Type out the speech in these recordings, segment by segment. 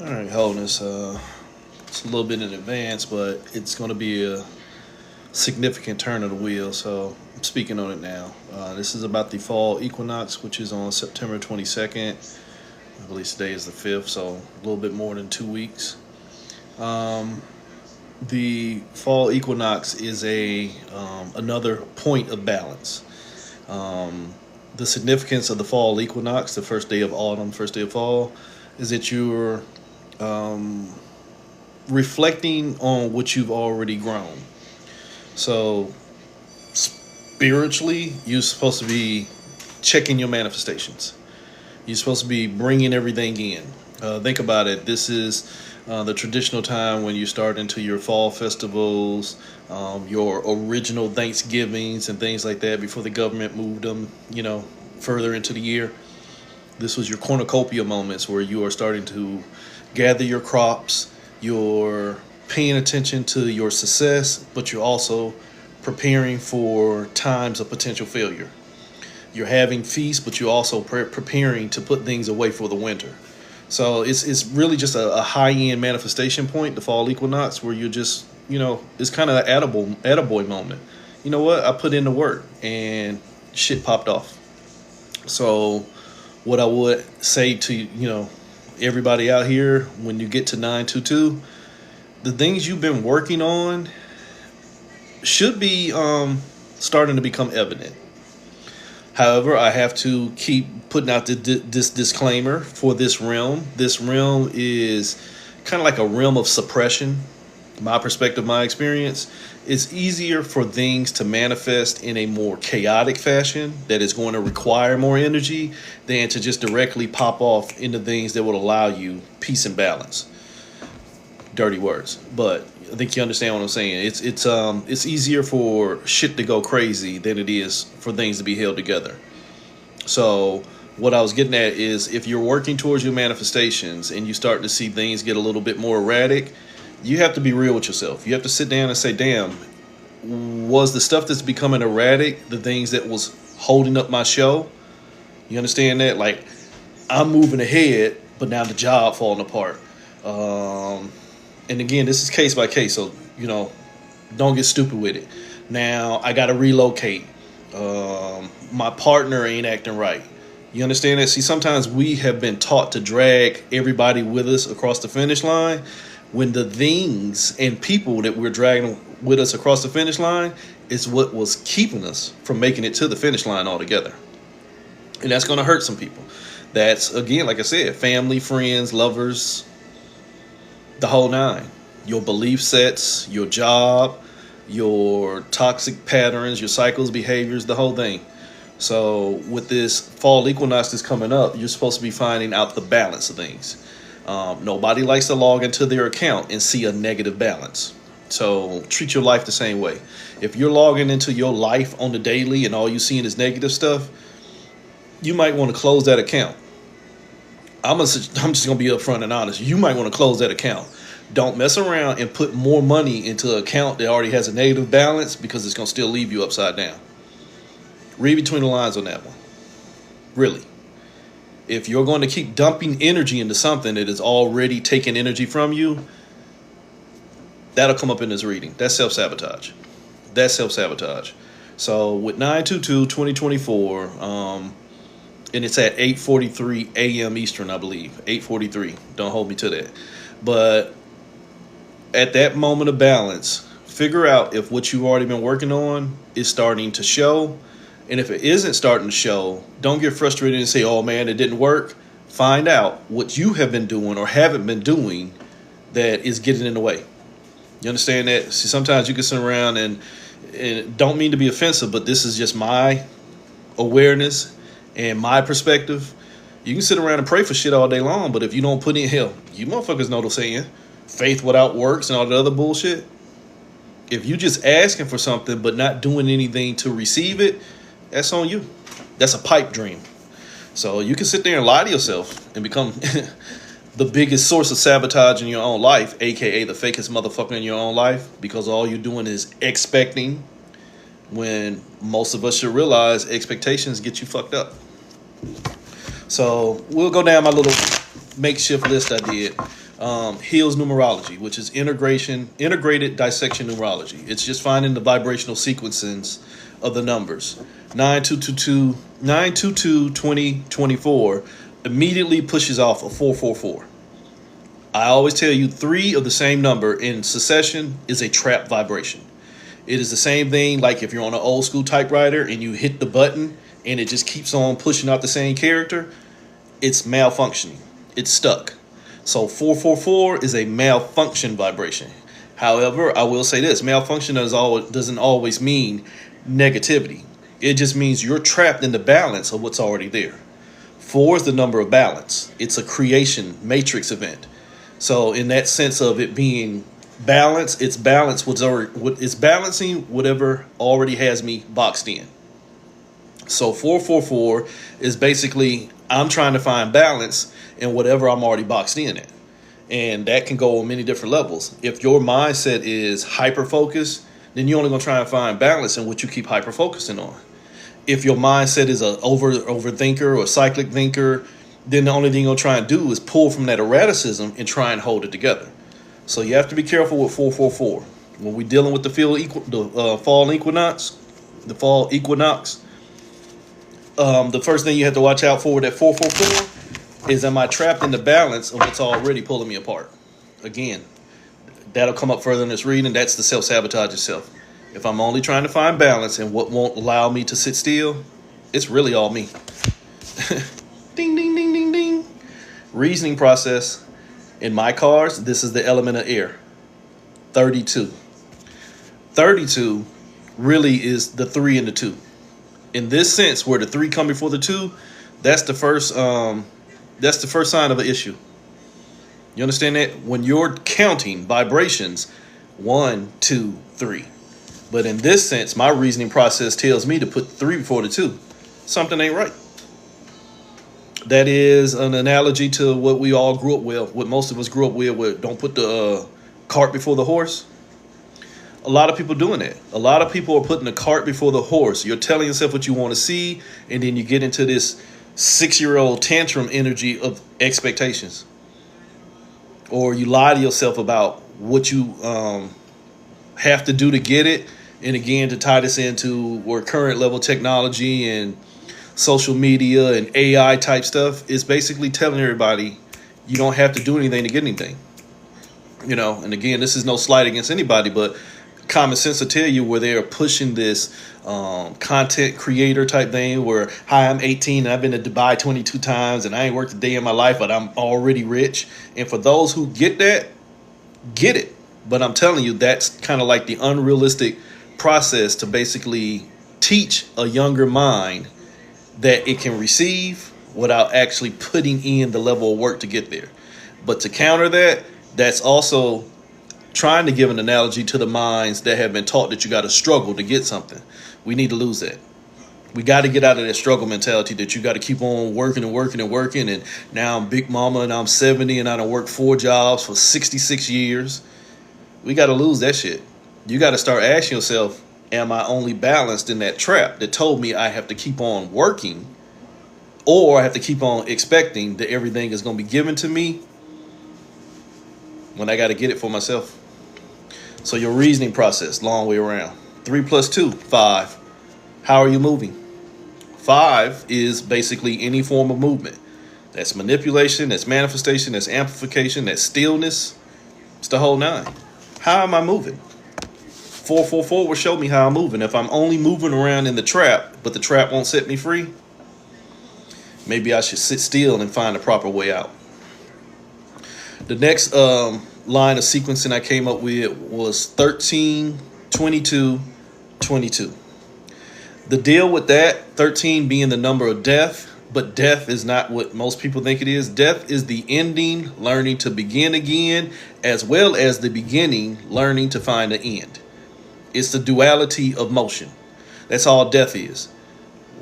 All right, holding this. It's a little bit in advance, but it's going to be a significant turn of the wheel. So I'm speaking on it now. This is about the fall equinox, which is on September 22nd. I believe today is the 5th, so a little bit more than 2 weeks. The fall equinox is a another point of balance. The significance of the fall equinox, the first day of autumn, first day of fall, is that you're reflecting on what you've already grown. So spiritually, you're supposed to be checking your manifestations. You're supposed to be bringing everything in. Think about it. This is the traditional time when you start into your fall festivals, your original Thanksgivings and things like that before the government moved them, further into the year. This was your cornucopia moments where you are starting to gather your crops. You're paying attention to your success, but you're also preparing for times of potential failure. You're having feasts, but you're also preparing to put things away for the winter. So it's really just a high-end manifestation point, the fall equinox, where you're just, it's kind of an attaboy moment. You know what? I put in the work and shit popped off. So what I would say to, everybody out here, when you get to 922, the things you've been working on should be starting to become evident. However, I have to keep putting out this disclaimer for this realm. This realm is kind of like a realm of suppression. My perspective, my experience, it's easier for things to manifest in a more chaotic fashion that is going to require more energy than to just directly pop off into things that will allow you peace and balance. Dirty words, but I think you understand what I'm saying. It's easier for shit to go crazy than it is for things to be held together. So what I was getting at is, if you're working towards your manifestations and you start to see things get a little bit more erratic, you have to be real with yourself. You have to sit down and say, damn, was the stuff that's becoming erratic the things that was holding up my show? You understand that? Like, I'm moving ahead, but now the job falling apart. And again, this is case by case, so, don't get stupid with it. Now, I got to relocate. My partner ain't acting right. You understand that? See, sometimes we have been taught to drag everybody with us across the finish line, when the things and people that we're dragging with us across the finish line is what was keeping us from making it to the finish line altogether. And that's going to hurt some people. That's, again, like I said, family, friends, lovers, the whole nine. Your belief sets, your job, your toxic patterns, your cycles, behaviors, the whole thing. So with this fall equinox that's coming up, you're supposed to be finding out the balance of things. Nobody likes to log into their account and see a negative balance. So treat your life the same way. If you're logging into your life on the daily and all you're seeing is negative stuff, you might want to close that account. I'm just going to be upfront and honest. You might want to close that account. Don't mess around and put more money into an account that already has a negative balance, because it's going to still leave you upside down. Read between the lines on that one. Really. If you're going to keep dumping energy into something that is already taking energy from you, that'll come up in this reading. That's self-sabotage. That's self-sabotage. So with 9/22/2024, and it's at 8:43 a.m. Eastern, I believe. 8:43. Don't hold me to that. But at that moment of balance, figure out if what you've already been working on is starting to show. And if it isn't starting to show, don't get frustrated and say, oh, man, it didn't work. Find out what you have been doing or haven't been doing that is getting in the way. You understand that? See, sometimes you can sit around and don't mean to be offensive, but this is just my awareness and my perspective. You can sit around and pray for shit all day long, but if you don't put in, hell, you motherfuckers know the saying, faith without works and all the other bullshit. If you just asking for something but not doing anything to receive it, that's on you. That's a pipe dream. So you can sit there and lie to yourself and become the biggest source of sabotage in your own life, aka the fakest motherfucker in your own life, because all you're doing is expecting, when most of us should realize expectations get you fucked up. So we'll go down my little makeshift list I did. Hill's numerology, which is integrated dissection numerology. It's just finding the vibrational sequences of the numbers. 922 20 24 immediately pushes off a 444. I always tell you 3 of the same number in succession is a trap vibration. It is the same thing like if you're on an old school typewriter and you hit the button and it just keeps on pushing out the same character. It's malfunctioning. It's stuck. So 444 is a malfunction vibration. However, I will say this: malfunction doesn't always mean negativity. It just means you're trapped in the balance of what's already there. 4 is the number of balance. It's a creation matrix event. So in that sense of it being balance, it's balancing whatever already has me boxed in. So 444 is basically I'm trying to find balance in whatever I'm already boxed in at. And that can go on many different levels. If your mindset is hyper focused, then you're only going to try and find balance in what you keep hyper focusing on. If your mindset is a overthinker or cyclic thinker, then the only thing you're going to try and do is pull from that erraticism and try and hold it together. So you have to be careful with 444. When we're dealing with the fall equinox, the first thing you have to watch out for with that 444 is, am I trapped in the balance of what's already pulling me apart? Again, that'll come up further in this reading. That's the self-sabotage itself. If I'm only trying to find balance and what won't allow me to sit still, it's really all me. Ding, ding, ding, ding, ding. Reasoning process. In my cards, this is the element of air. 32. 32 really is the 3 and the 2. In this sense, where the 3 come before the 2, that's the first sign of an issue. You understand that? When you're counting vibrations, 1, 2, 3. But in this sense, my reasoning process tells me to put 3 before the 2. Something ain't right. That is an analogy to what we all grew up with, what most of us grew up with don't put the cart before the horse. A lot of people doing that. A lot of people are putting the cart before the horse. You're telling yourself what you want to see, and then you get into this 6-year-old tantrum energy of expectations. Or you lie to yourself about what you have to do to get it. And again, to tie this into where current level technology and social media and AI type stuff is basically telling everybody you don't have to do anything to get anything. And again, this is no slight against anybody, but common sense will tell you where they're pushing this content creator type thing where, hi, I'm 18 and I've been to Dubai 22 times and I ain't worked a day in my life, but I'm already rich. And for those who get that, get it. But I'm telling you, that's kind of like the unrealistic process to basically teach a younger mind that it can receive without actually putting in the level of work to get there. But to counter that, that's also trying to give an analogy to the minds that have been taught that you got to struggle to get something. We need to lose that. We got to get out of that struggle mentality that you got to keep on working and working and working. And now I'm big mama and I'm 70 and I done worked 4 jobs for 66 years. We got to lose that shit. You got to start asking yourself, am I only balanced in that trap that told me I have to keep on working, or I have to keep on expecting that everything is going to be given to me when I got to get it for myself? So your reasoning process, long way around. 3 + 2, 5. How are you moving? 5 is basically any form of movement. That's manipulation, that's manifestation, that's amplification, that's stillness. It's the whole 9. How am I moving? 444 will show me how I'm moving. If I'm only moving around in the trap, but the trap won't set me free, maybe I should sit still and find the proper way out. The next line of sequencing I came up with was 13, 22, 22. The deal with that, 13 being the number of death, but death is not what most people think it is. Death is the ending, learning to begin again, as well as the beginning, learning to find an end. It's the duality of motion. That's all death is.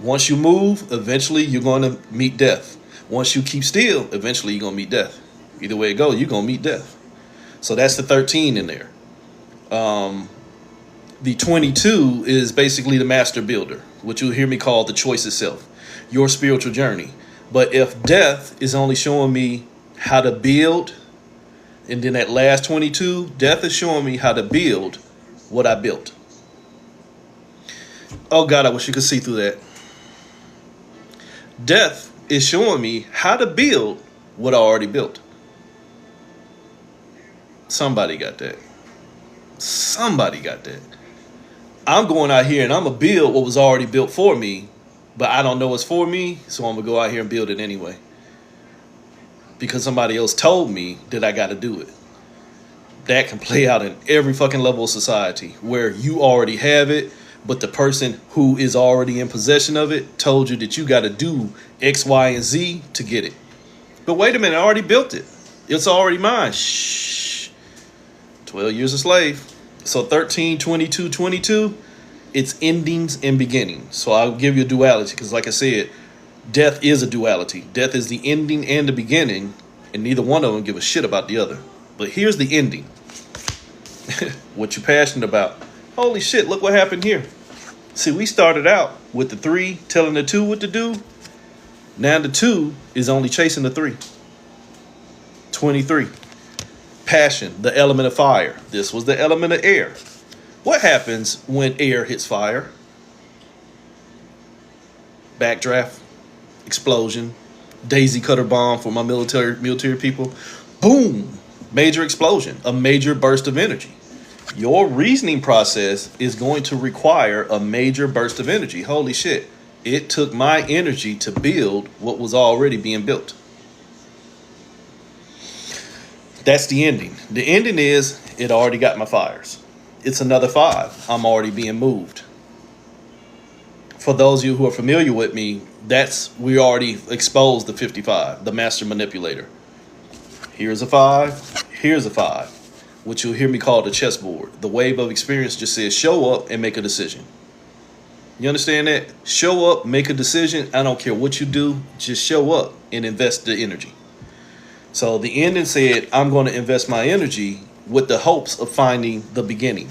Once you move, eventually you're going to meet death. Once you keep still, eventually you're going to meet death. Either way it goes, you're going to meet death. So that's the 13 in there. The 22 is basically the master builder, which you'll hear me call the choice itself, your spiritual journey. But if death is only showing me how to build, And then that last 22, death is showing me how to build what I built. Oh God, I wish you could see through that. Death is showing me how to build what I already built. Somebody got that. Somebody got that. I'm going out here and I'm going to build what was already built for me, but I don't know what's for me, so I'm going to go out here and build it anyway. Because somebody else told me that I got to do it. That can play out in every fucking level of society where you already have it, but the person who is already in possession of it told you that you got to do X, Y, and Z to get it. But wait a minute, I already built it. It's already mine. Shh. 12 years a slave. So 13, 22, 22, it's endings and beginnings. So I'll give you a duality because like I said, death is a duality. Death is the ending and the beginning, and neither one of them give a shit about the other. But here's the ending. What you're passionate about. Holy shit, look what happened here. See, we started out with the 3 telling the 2 what to do. Now the 2 is only chasing the 3. 23. Passion, the element of fire. This was the element of air. What happens when air hits fire? Backdraft, explosion, daisy cutter bomb for my military people. Boom, major explosion, a major burst of energy. Your reasoning process is going to require a major burst of energy. Holy shit. It took my energy to build what was already being built. That's the ending. The ending is it already got my fires. It's another 5. I'm already being moved. For those of you who are familiar with me, we already exposed the 55, the master manipulator. Here's a 5. Here's a 5. Which you'll hear me call the chessboard. The wave of experience just says show up and make a decision. You understand that? Show up, make a decision. I don't care what you do. Just show up and invest the energy. So the ending said, I'm going to invest my energy with the hopes of finding the beginning.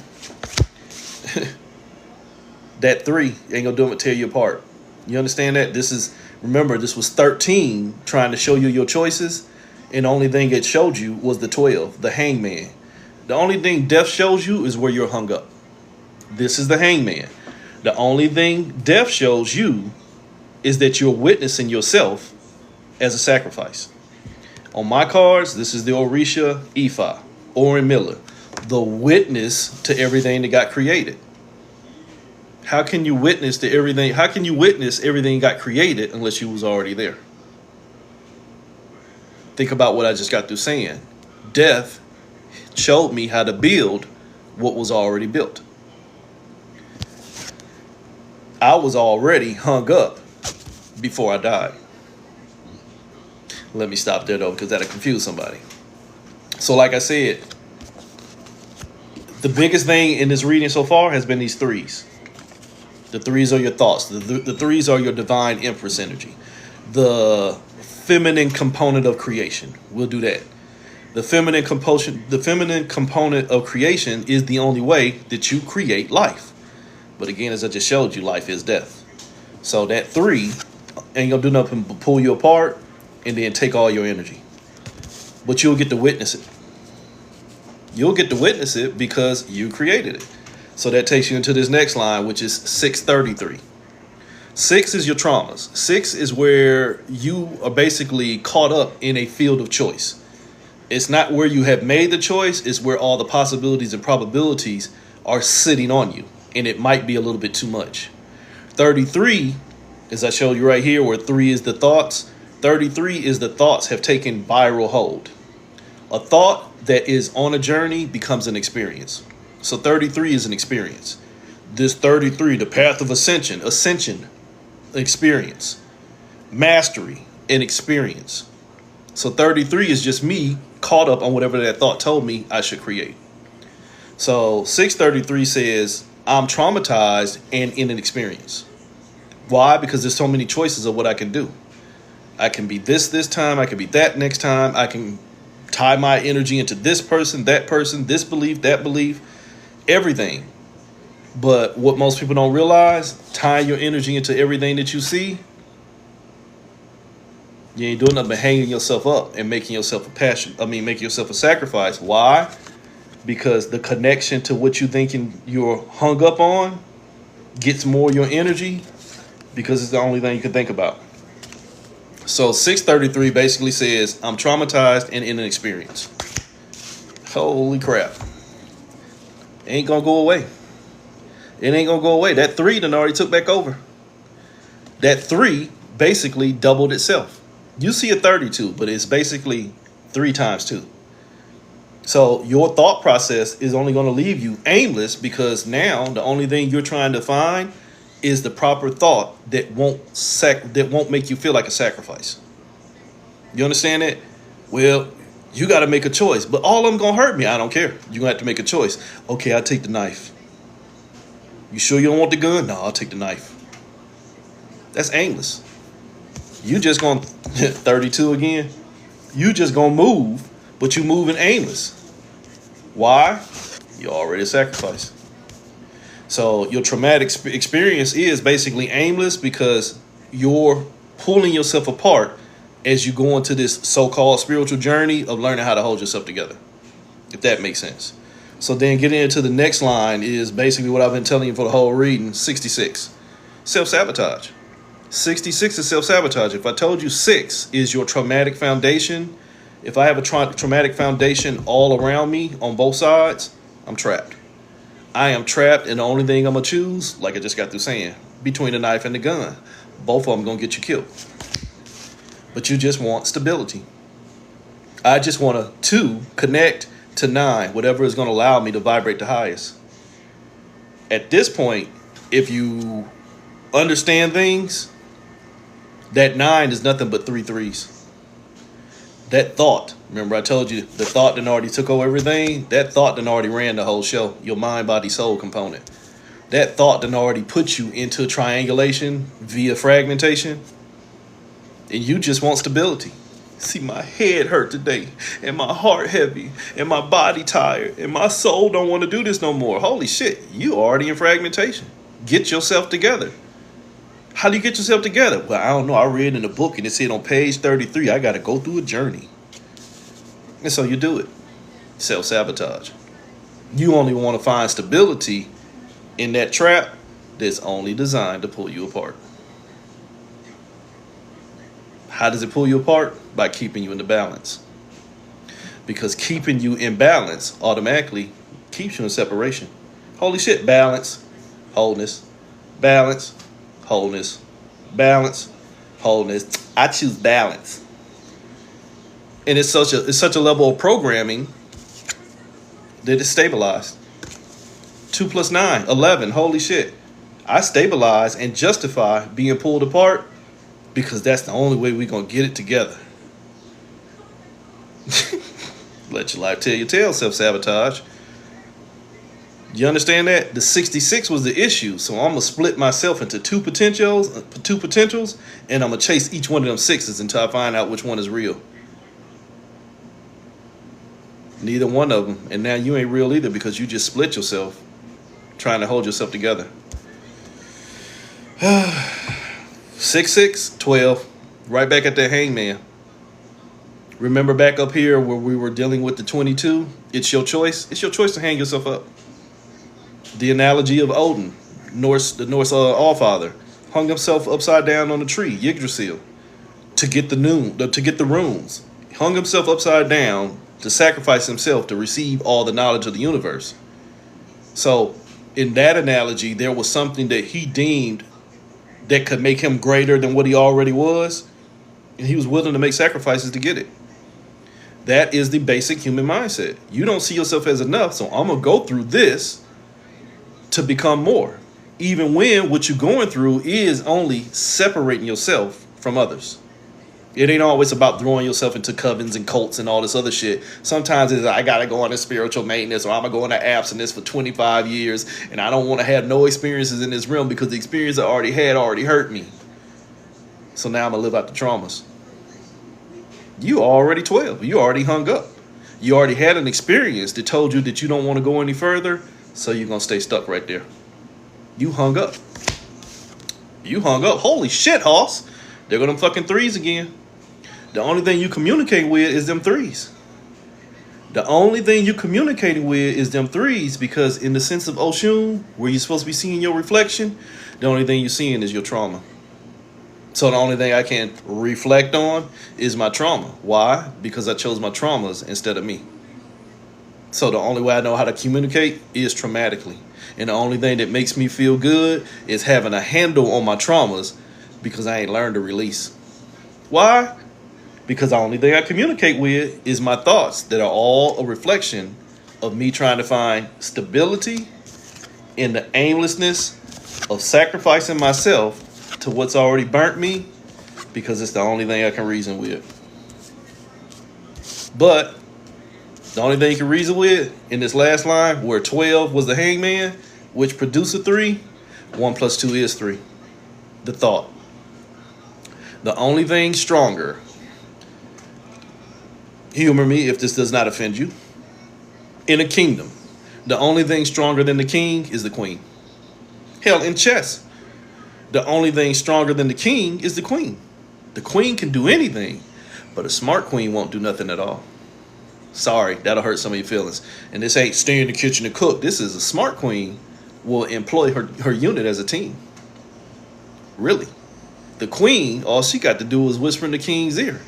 That 3 ain't going to do it to tear you apart. You understand that? Remember, this was 13 trying to show you your choices. And the only thing it showed you was the 12, the hangman. The only thing death shows you is where you're hung up. This is the hangman. The only thing death shows you is that you're witnessing yourself as a sacrifice. On my cards, this is the Orisha Ifa, Orin Miller, the witness to everything that got created. How can you witness to everything? How can you witness everything got created unless you was already there? Think about what I just got through saying. Death showed me how to build what was already built. I was already hung up before I died. Let me stop there though, because that'll confuse somebody. So like I said, the biggest thing in this reading so far has been these 3s. The 3s are your thoughts. The 3s are your divine empress energy. The feminine component of creation. We'll do that. The feminine component of creation is the only way that you create life. But again, as I just showed you, life is death. So that 3 ain't gonna do nothing but pull you apart and then take all your energy. But you'll get to witness it. You'll get to witness it because you created it. So that takes you into this next line, which is 633. 6 is your traumas. 6 is where you are basically caught up in a field of choice. It's not where you have made the choice. It's where all the possibilities and probabilities are sitting on you. And it might be a little bit too much. 33, as I showed you right here, where 3 is the thoughts. 33 is the thoughts have taken viral hold. A thought that is on a journey becomes an experience. So 33 is an experience. This 33, the path of ascension, experience. Mastery, an experience. So 33 is just me caught up on whatever that thought told me I should create. So 633 says I'm traumatized and in an experience. Why? Because there's so many choices of what I can do. I can be this time. I can be that next time. I can tie my energy into this person, this belief, that belief, everything. But what most people don't realize, tying your energy into everything that you see, You ain't doing nothing but hanging yourself up and making yourself a passion. I mean, making yourself a sacrifice. Why? Because the connection to what you thinking you're hung up on gets more of your energy because it's the only thing you can think about. So 633 basically says, I'm traumatized and in an experience. Holy crap. It ain't gonna go away. It ain't gonna go away. That 3 done already took back over. That 3 basically doubled itself. You see a 32, but it's basically 3 times 2. So your thought process is only going to leave you aimless because now the only thing you're trying to find is the proper thought that won't make you feel like a sacrifice. You understand that? Well, you got to make a choice, but all of them going to hurt me. I don't care. You're going to have to make a choice. Okay, I'll take the knife. You sure you don't want the gun? No, I'll take the knife. That's aimless. You just going to 32 again. You just going to move, but you moving aimless. Why? You already sacrificed. So your traumatic experience is basically aimless because you're pulling yourself apart as you go into this so-called spiritual journey of learning how to hold yourself together, if that makes sense. So then getting into the next line is basically what I've been telling you for the whole reading. 66, self-sabotage. 66 is self-sabotage. If I told you 6 is your traumatic foundation, if I have a traumatic foundation all around me on both sides, I'm trapped. I am trapped, and the only thing I'm going to choose, like I just got through saying, between the knife and the gun. Both of them going to get you killed. But you just want stability. I just want a 2 connect to 9, whatever is going to allow me to vibrate the highest. At this point, if you understand things, that 9 is nothing but 3 threes. That thought, remember I told you the thought that already took over everything? That thought that already ran the whole show, your mind, body, soul component. That thought that already put you into triangulation via fragmentation. And you just want stability. See, my head hurt today, and my heart heavy, and my body tired, and my soul don't want to do this no more. Holy shit, you already in fragmentation. Get yourself together. How do you get yourself together? Well, I don't know. I read in a book and it said on page 33, I got to go through a journey. And so you do it. Self-sabotage. You only want to find stability in that trap that's only designed to pull you apart. How does it pull you apart? By keeping you in the balance. Because keeping you in balance automatically keeps you in separation. Holy shit, balance, wholeness, balance, wholeness, balance, wholeness. I choose balance. And it's such a level of programming that it's stabilized. 2 + 9, 11. Holy shit. I stabilize and justify being pulled apart because that's the only way we're going to get it together. Let your life tell your tale, self-sabotage. You understand that? The 66 was the issue. So I'm going to split myself into two potentials, and I'm going to chase each one of them 6s until I find out which one is real. Neither one of them. And now you ain't real either because you just split yourself trying to hold yourself together. 6, 6, 12. Right back at that hangman. Remember back up here where we were dealing with the 22? It's your choice. It's your choice to hang yourself up. The analogy of Odin, the Norse Allfather, hung himself upside down on a tree, Yggdrasil, to get the runes. He hung himself upside down to sacrifice himself to receive all the knowledge of the universe. So, in that analogy, there was something that he deemed that could make him greater than what he already was, and he was willing to make sacrifices to get it. That is the basic human mindset. You don't see yourself as enough, so I'm going to go through this to become more, even when what you're going through is only separating yourself from others. It ain't always about throwing yourself into covens and cults and all this other shit. Sometimes it's I gotta go into spiritual maintenance, or I'm gonna go into abstinence for 25 years, and I don't want to have no experiences in this realm because the experience I already had already hurt me. So now I'm gonna live out the traumas. You already 12. You already hung up. You already had an experience that told you that you don't want to go any further. So you're going to stay stuck right there. You hung up. You hung up. Holy shit, Hoss. There go them fucking 3s again. The only thing you communicate with is them threes. The only thing you communicating with is them threes, because in the sense of Oshun, where you're supposed to be seeing your reflection, the only thing you're seeing is your trauma. So the only thing I can reflect on is my trauma. Why? Because I chose my traumas instead of me. So the only way I know how to communicate is traumatically. And the only thing that makes me feel good is having a handle on my traumas, because I ain't learned to release. Why? Because the only thing I communicate with is my thoughts that are all a reflection of me trying to find stability in the aimlessness of sacrificing myself to what's already burnt me, because it's the only thing I can reason with. But the only thing you can reason with in this last line, where 12 was the hangman, which produced a 3, 1 plus 2 is 3. The thought. The only thing stronger, humor me if this does not offend you, in a kingdom, the only thing stronger than the king is the queen. Hell, in chess, the only thing stronger than the king is the queen. The queen can do anything, but a smart queen won't do nothing at all. Sorry, that'll hurt some of your feelings. And this ain't stay in the kitchen and cook. This is a smart queen will employ her unit as a team. Really. The queen, all she got to do was whisper in the king's ear.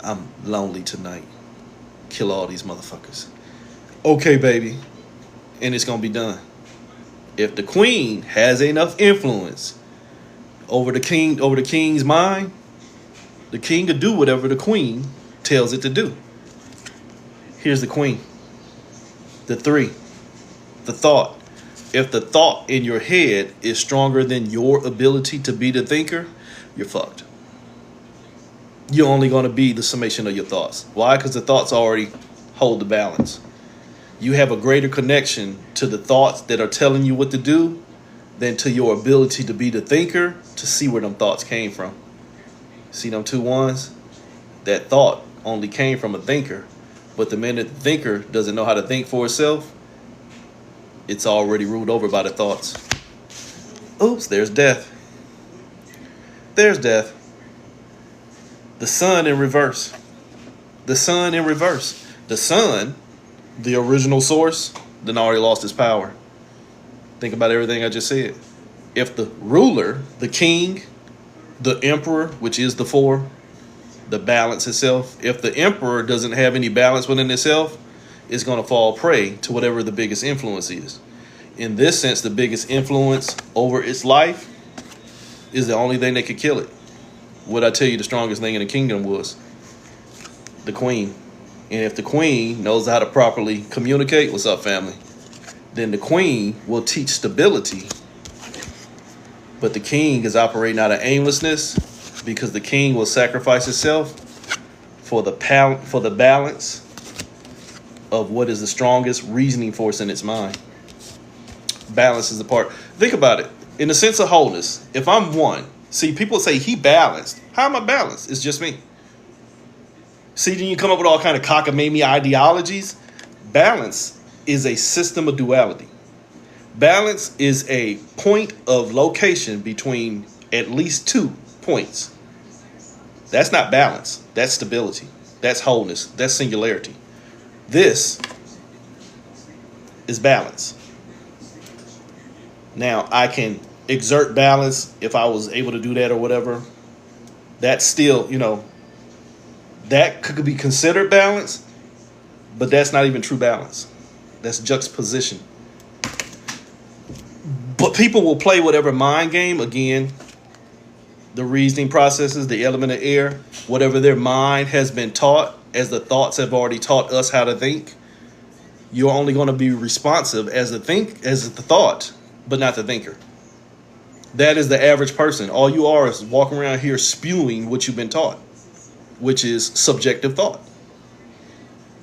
I'm lonely tonight. Kill all these motherfuckers. Okay, baby. And it's going to be done. If the queen has enough influence over the king's mind, the king will do whatever the queen tells it to do. Here's the queen. The 3. The thought. If the thought in your head is stronger than your ability to be the thinker, you're fucked. You're only going to be the summation of your thoughts. Why? Because the thoughts already hold the balance. You have a greater connection to the thoughts that are telling you what to do than to your ability to be the thinker, to see where them thoughts came from. See them 2 ones? That thought only came from a thinker. But the minute the thinker doesn't know how to think for itself, it's already ruled over by the thoughts. Oops, there's death. There's death. The sun in reverse. The sun in reverse. The sun, the original source, then already lost its power. Think about everything I just said. If the ruler, the king, the emperor, which is the 4, the balance itself, if the emperor doesn't have any balance within itself, it's going to fall prey to whatever the biggest influence is. In this sense, the biggest influence over its life is the only thing that could kill it. What I tell you the strongest thing in the kingdom was? The queen. And if the queen knows how to properly communicate, what's up, family? Then the queen will teach stability. But the king is operating out of aimlessness, because the king will sacrifice itself for the balance of what is the strongest reasoning force in its mind. Balance is the part. Think about it. In the sense of wholeness, if I'm one, see, people say he balanced. How am I balanced? It's just me. See, then you come up with all kind of cockamamie ideologies. Balance is a system of duality. Balance is a point of location between at least 2 points. That's not balance. That's stability. That's wholeness. That's singularity. This is balance. Now, I can exert balance if I was able to do that or whatever. That's still, that could be considered balance, but that's not even true balance. That's juxtaposition. But people will play whatever mind game, again, the reasoning processes, the element of air, whatever their mind has been taught, as the thoughts have already taught us how to think. You're only going to be responsive as the thought, but not the thinker. That is the average person. All you are is walking around here spewing what you've been taught, which is subjective thought.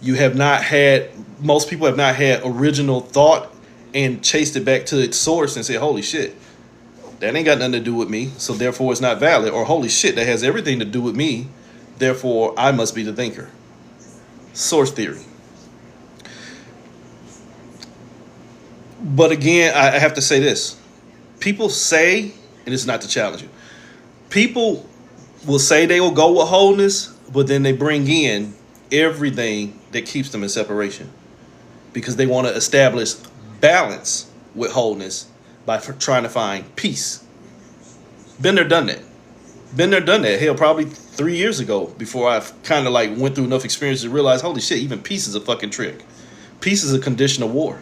Most people have not had original thought and chased it back to its source and said, holy shit, that ain't got nothing to do with me, so therefore it's not valid. Or holy shit, that has everything to do with me, therefore I must be the thinker. Source theory. But again, I have to say this. People say, and it's not to challenge you, people will say they will go with wholeness, but then they bring in everything that keeps them in separation because they want to establish balance with wholeness by trying to find peace. Been there, done that. Been there, done that. Hell, probably 3 years ago before I kind of like went through enough experience to realize, holy shit, even peace is a fucking trick. Peace is a condition of war.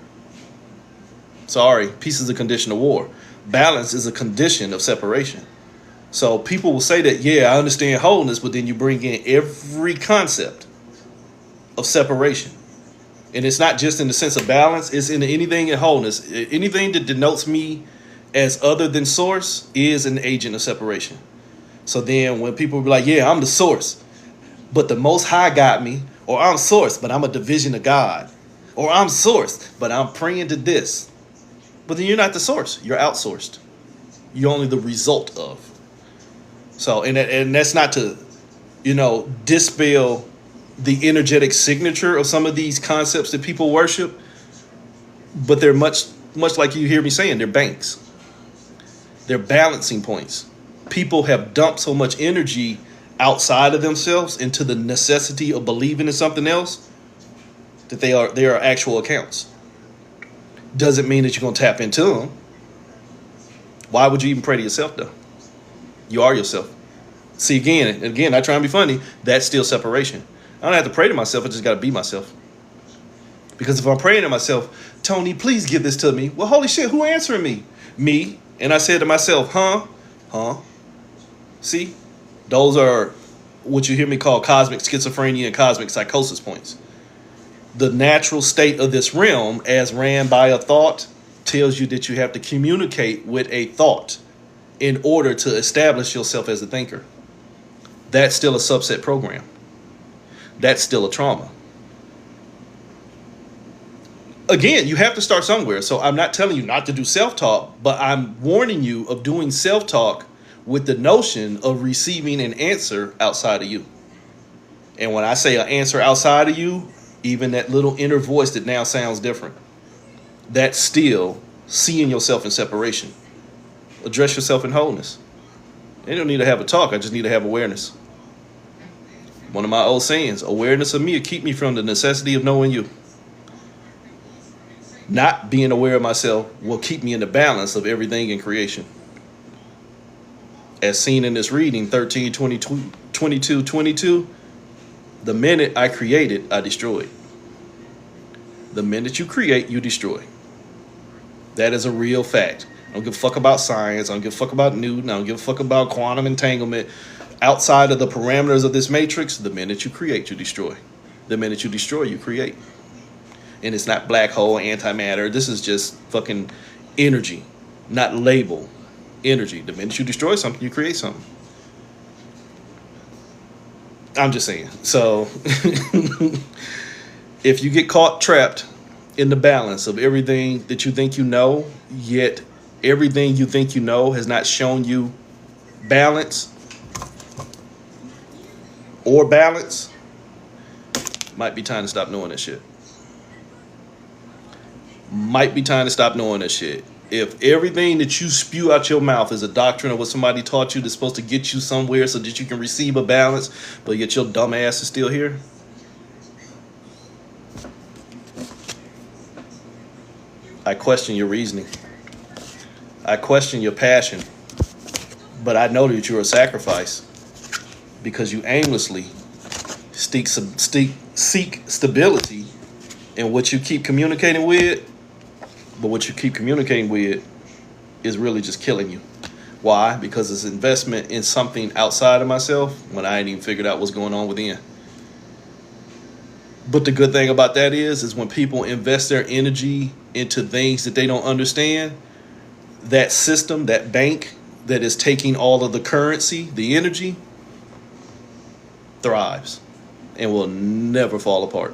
Sorry, peace is a condition of war. Balance is a condition of separation. So people will say that, yeah, I understand wholeness, but then you bring in every concept of separation. And it's not just in the sense of balance, it's in anything in wholeness. Anything that denotes me as other than source is an agent of separation. So then when people be like, yeah, I'm the source, but the Most High got me, or I'm source, but I'm a division of God, or I'm source, but I'm praying to this. But then you're not the source, you're outsourced. You're only the result of. So, and that's not to, dispel the energetic signature of some of these concepts that people worship, but they're much like you hear me saying, they're banks. They're balancing points. People have dumped so much energy outside of themselves into the necessity of believing in something else that they are actual accounts. Doesn't mean that you're going to tap into them. Why would you even pray to yourself, though? You are yourself. See, again, not trying to be funny, that's still separation. I don't have to pray to myself, I just got to be myself. Because if I'm praying to myself, Tony, please give this to me. Well, holy shit, who answering me? Me. And I said to myself, huh? See, those are what you hear me call cosmic schizophrenia and cosmic psychosis points. The natural state of this realm, as ran by a thought, tells you that you have to communicate with a thought in order to establish yourself as a thinker. That's still a subset program. That's still a trauma. Again, you have to start somewhere. So I'm not telling you not to do self-talk, but I'm warning you of doing self-talk with the notion of receiving an answer outside of you. And when I say an answer outside of you, even that little inner voice that now sounds different, that's still seeing yourself in separation. Address yourself in wholeness. You don't need to have a talk. I just need to have awareness. One of my old sayings, awareness of me will keep me from the necessity of knowing you. Not being aware of myself will keep me in the balance of everything in creation. As seen in this reading, 13, 22, 22, the minute I created, I destroyed. The minute you create, you destroy. That is a real fact. I don't give a fuck about science. I don't give a fuck about Newton. I don't give a fuck about quantum entanglement. Outside of the parameters of this matrix, the minute you create, you destroy. The minute you destroy, you create. And it's not black hole, antimatter. This is just fucking energy, not label. Energy. The minute you destroy something, you create something. I'm just saying. So if you get caught trapped in the balance of everything that you think you know, yet everything you think you know has not shown you balance or balance, might be time to stop knowing that shit. Might be time to stop knowing that shit. If everything that you spew out your mouth is a doctrine of what somebody taught you that's supposed to get you somewhere so that you can receive a balance, but yet your dumb ass is still here, I question your reasoning. I question your passion. But I know that you're a sacrifice because you aimlessly seek stability in what you keep communicating with. But what you keep communicating with is really just killing you. Why? Because it's investment in something outside of myself when I ain't even figured out what's going on within. But the good thing about that is when people invest their energy into things that they don't understand, that system, that bank that is taking all of the currency, the energy, thrives and will never fall apart.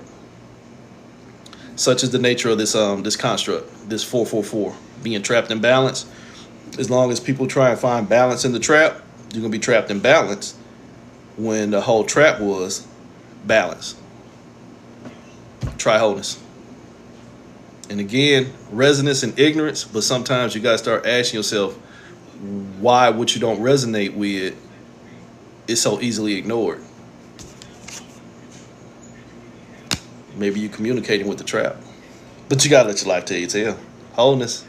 Such is the nature of this construct, this 444, being trapped in balance. As long as people try and find balance in the trap, you're going to be trapped in balance when the whole trap was balance. Try wholeness. And again, resonance and ignorance, but sometimes you got to start asking yourself why what you don't resonate with it's so easily ignored. Maybe you communicating with the trap. But you gotta let your life tell you tale. Wholeness.